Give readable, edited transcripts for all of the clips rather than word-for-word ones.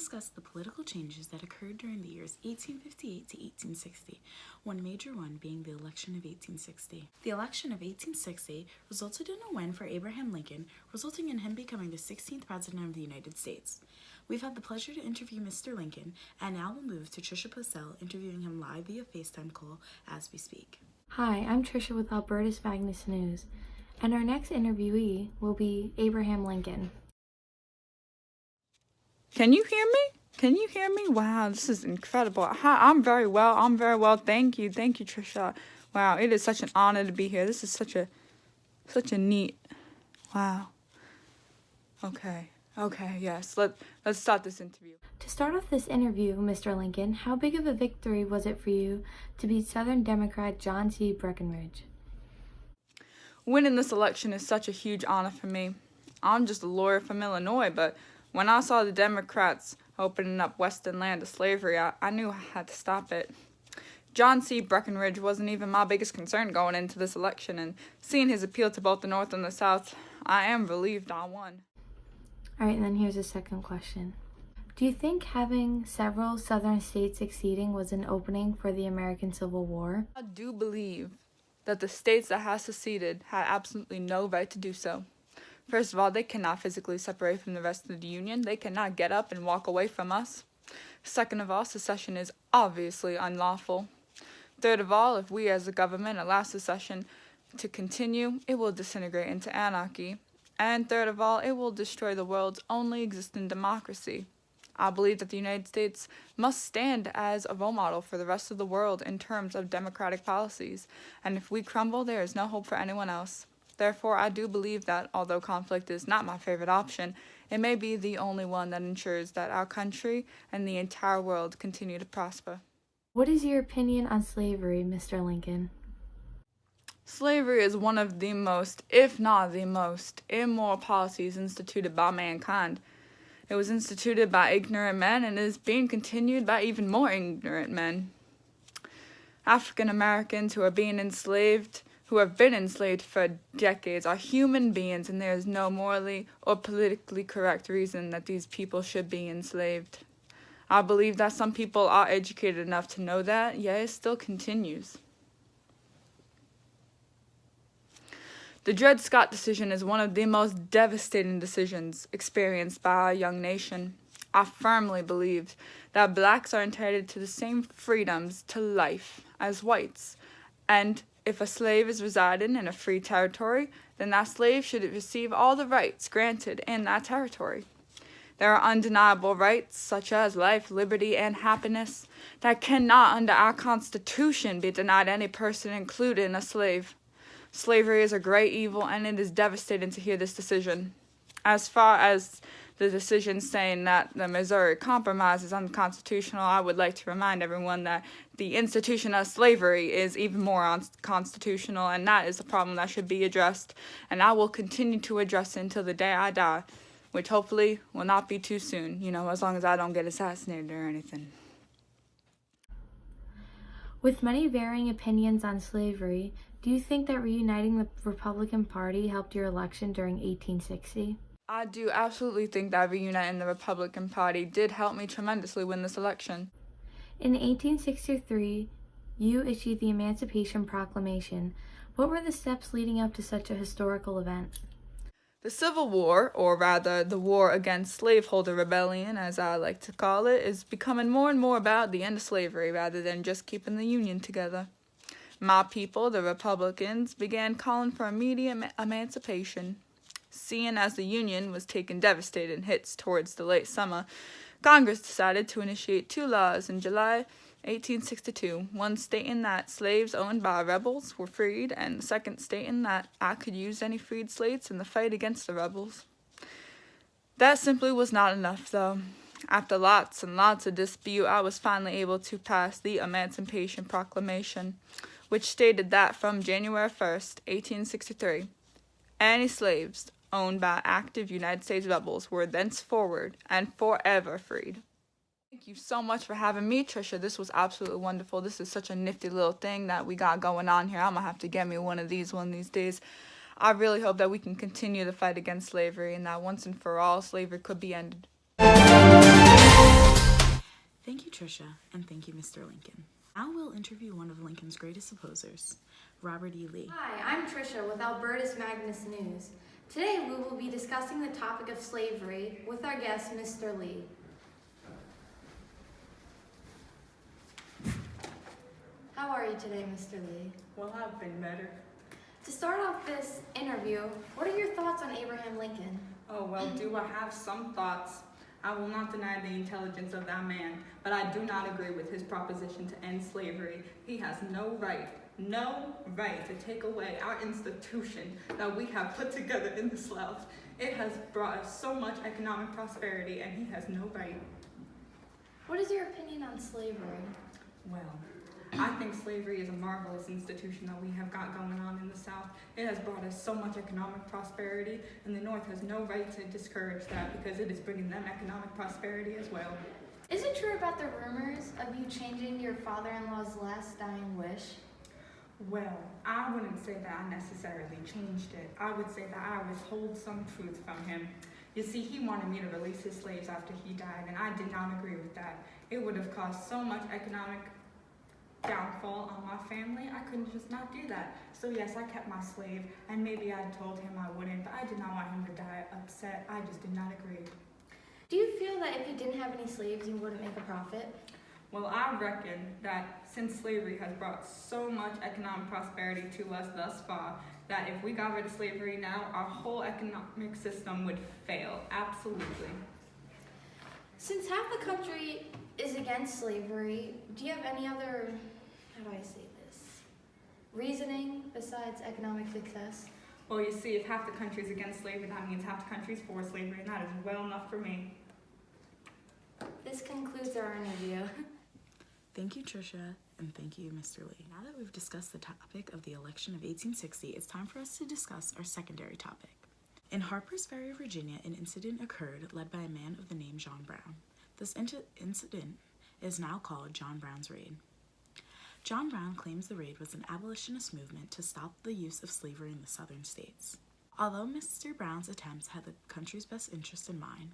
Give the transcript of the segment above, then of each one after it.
discuss the political changes that occurred during the years 1858 to 1860, one major one being the election of 1860. The election of 1860 resulted in a win for Abraham Lincoln, resulting in him becoming the 16th President of the United States. We've had the pleasure to interview Mr. Lincoln, and now we'll move to Trisha Purcell, interviewing him live via FaceTime call as we speak. Hi, I'm Trisha with Albertus Magnus News, and our next interviewee will be Abraham Lincoln. Can you hear me? Can you hear me? Wow, this is incredible. Hi, I'm very well. Thank you, Trisha. Wow, it is such an honor to be here. This is such a neat. Wow. Okay, yes. Let's start this interview. To start off this interview, Mr. Lincoln, how big of a victory was it for you to beat Southern Democrat John C. Breckinridge? Winning this election is such a huge honor for me. I'm just a lawyer from Illinois, but when I saw the Democrats opening up Western land to slavery, I knew I had to stop it. John C. Breckinridge wasn't even my biggest concern going into this election, and seeing his appeal to both the North and the South, I am relieved I won. All right, and then here's a second question. Do you think having several Southern states succeeding was an opening for the American Civil War? I do believe that the states that have seceded had absolutely no right to do so. First of all, they cannot physically separate from the rest of the Union. They cannot get up and walk away from us. Second of all, secession is obviously unlawful. Third of all, if we as a government allow secession to continue, it will disintegrate into anarchy. And third of all, it will destroy the world's only existing democracy. I believe that the United States must stand as a role model for the rest of the world in terms of democratic policies. And if we crumble, there is no hope for anyone else. Therefore, I do believe that, although conflict is not my favorite option, it may be the only one that ensures that our country and the entire world continue to prosper. What is your opinion on slavery, Mr. Lincoln? Slavery is one of the most, if not the most, immoral policies instituted by mankind. It was instituted by ignorant men and is being continued by even more ignorant men. African Americans who have been enslaved for decades are human beings, and there is no morally or politically correct reason that these people should be enslaved. I believe that some people are educated enough to know that, yet it still continues. The Dred Scott decision is one of the most devastating decisions experienced by our young nation. I firmly believe that blacks are entitled to the same freedoms to life as whites, and if a slave is residing in a free territory, then that slave should receive all the rights granted in that territory. There are undeniable rights, such as life, liberty, and happiness, that cannot, under our Constitution, be denied any person, including a slave. Slavery is a great evil, and it is devastating to hear this decision. As far as the decision saying that the Missouri Compromise is unconstitutional, I would like to remind everyone that the institution of slavery is even more unconstitutional, and that is a problem that should be addressed, and I will continue to address it until the day I die, which hopefully will not be too soon, as long as I don't get assassinated or anything. With many varying opinions on slavery, do you think that reuniting the Republican Party helped your election during 1860? I do absolutely think that reuniting the Republican Party did help me tremendously win this election. In 1863, you issued the Emancipation Proclamation. What were the steps leading up to such a historical event? The Civil War, or rather the War Against Slaveholder Rebellion, as I like to call it, is becoming more and more about the end of slavery rather than just keeping the Union together. My people, the Republicans, began calling for immediate emancipation. Seeing as the Union was taking devastating hits towards the late summer, Congress decided to initiate two laws in July 1862, one stating that slaves owned by rebels were freed, and the second stating that I could use any freed slaves in the fight against the rebels. That simply was not enough, though. After lots and lots of dispute, I was finally able to pass the Emancipation Proclamation, which stated that from January 1st, 1863, any slaves owned by active United States rebels were thenceforward and forever freed. Thank you so much for having me, Trisha. This was absolutely wonderful. This is such a nifty little thing that we got going on here. I'm going to have to get me one of these days. I really hope that we can continue the fight against slavery and that once and for all, slavery could be ended. Tricia, and thank you, Mr. Lincoln. Now we'll interview one of Lincoln's greatest opposers, Robert E. Lee. Hi, I'm Tricia with Albertus Magnus News. Today we will be discussing the topic of slavery with our guest, Mr. Lee. How are you today, Mr. Lee? Well, I've been better. To start off this interview, what are your thoughts on Abraham Lincoln? Oh, well, do I have some thoughts? I will not deny the intelligence of that man, but I do not agree with his proposition to end slavery. He has no right to take away our institution that we have put together in the South. It has brought us so much economic prosperity, and he has no right. What is your opinion on slavery? Well, I think slavery is a marvelous institution that we have got going on in the South. It has brought us so much economic prosperity, and the North has no right to discourage that because it is bringing them economic prosperity as well. Is it true about the rumors of you changing your father-in-law's last dying wish? Well, I wouldn't say that I necessarily changed it. I would say that I withhold some truth from him. You see, he wanted me to release his slaves after he died, and I did not agree with that. It would have caused so much economic downfall on my family, I couldn't just not do that. So yes, I kept my slave, and maybe I told him I wouldn't, but I did not want him to die upset. I just did not agree. Do you feel that if you didn't have any slaves, you wouldn't make a profit? Well, I reckon that since slavery has brought so much economic prosperity to us thus far, that if we got rid of slavery now, our whole economic system would fail, absolutely. Since half the country is against slavery, do you have any other, how do I say this, reasoning besides economic success? Well, you see, if half the country is against slavery, that means half the country is for slavery, and that is well enough for me. This concludes our interview. Thank you, Tricia, and thank you, Mr. Lee. Now that we've discussed the topic of the election of 1860, it's time for us to discuss our secondary topic. In Harper's Ferry, Virginia, an incident occurred led by a man of the name John Brown. This incident is now called John Brown's Raid. John Brown claims the raid was an abolitionist movement to stop the use of slavery in the southern states. Although Mr. Brown's attempts had the country's best interest in mind,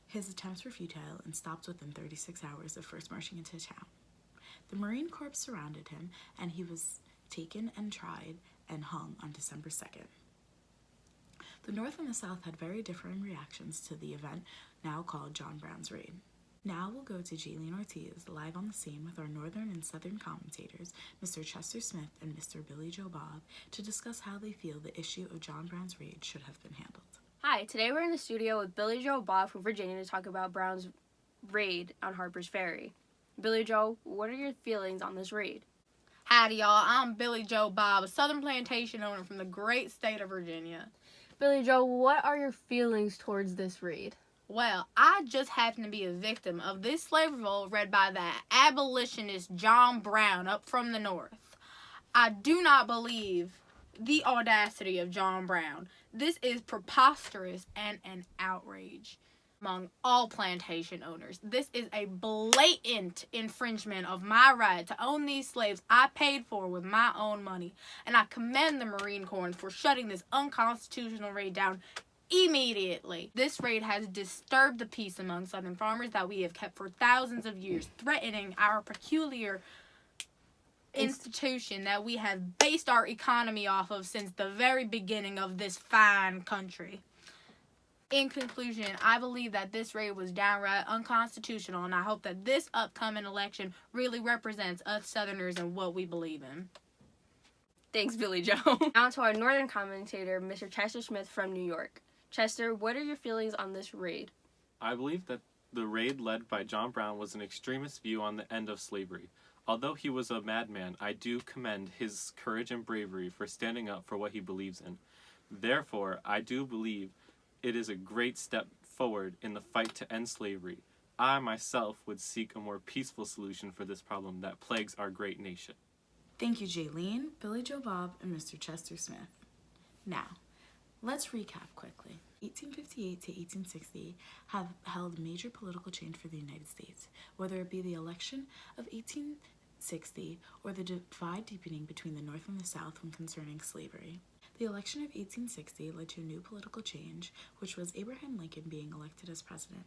his attempts were futile and stopped within 36 hours of first marching into town. The Marine Corps surrounded him, and he was taken and tried and hung on December 2nd. The North and the South had very differing reactions to the event now called John Brown's Raid. Now we'll go to Jaylene Ortiz, live on the scene with our Northern and Southern commentators, Mr. Chester Smith and Mr. Billy Joe Bob, to discuss how they feel the issue of John Brown's Raid should have been handled. Hi, today we're in the studio with Billy Joe Bob from Virginia to talk about Brown's raid on Harper's Ferry. Billy Joe, what are your feelings on this raid? Howdy, y'all. I'm Billy Joe Bob, a southern plantation owner from the great state of Virginia. Billy Joe, what are your feelings towards this raid? Well, I just happen to be a victim of this slave revolt read by that abolitionist John Brown up from the north. I do not believe the audacity of John Brown. This is preposterous and an outrage among all plantation owners. This is a blatant infringement of my right to own these slaves I paid for with my own money. And I commend the Marine Corps for shutting this unconstitutional raid down immediately. This raid has disturbed the peace among Southern farmers that we have kept for thousands of years, threatening our peculiar institution that we have based our economy off of since the very beginning of this fine country. In conclusion, I believe that this raid was downright unconstitutional, and I hope that this upcoming election really represents us Southerners and what we believe in. Thanks, Billy Joe. Now to our Northern commentator, Mr. Chester Smith from New York. Chester, what are your feelings on this raid? I believe that the raid led by John Brown was an extremist view on the end of slavery. Although he was a madman, I do commend his courage and bravery for standing up for what he believes in. Therefore, I do believe it is a great step forward in the fight to end slavery. I myself would seek a more peaceful solution for this problem that plagues our great nation. Thank you, Jaylene, Billy Joe Bob, and Mr. Chester Smith. Now, let's recap quickly. 1858 to 1860 have held major political change for the United States, whether it be the election of 1860 or the divide deepening between the North and the South when concerning slavery. The election of 1860 led to a new political change, which was Abraham Lincoln being elected as president.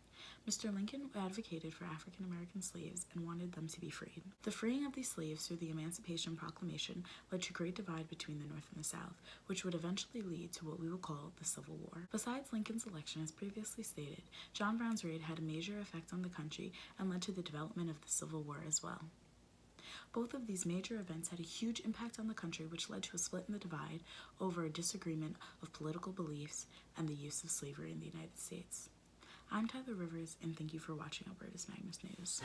Mr. Lincoln advocated for African American slaves and wanted them to be freed. The freeing of these slaves through the Emancipation Proclamation led to a great divide between the North and the South, which would eventually lead to what we will call the Civil War. Besides Lincoln's election, as previously stated, John Brown's raid had a major effect on the country and led to the development of the Civil War as well. Both of these major events had a huge impact on the country, which led to a split in the divide over a disagreement of political beliefs and the use of slavery in the United States. I'm Tyler Rivers, and thank you for watching Albertus Magnus News.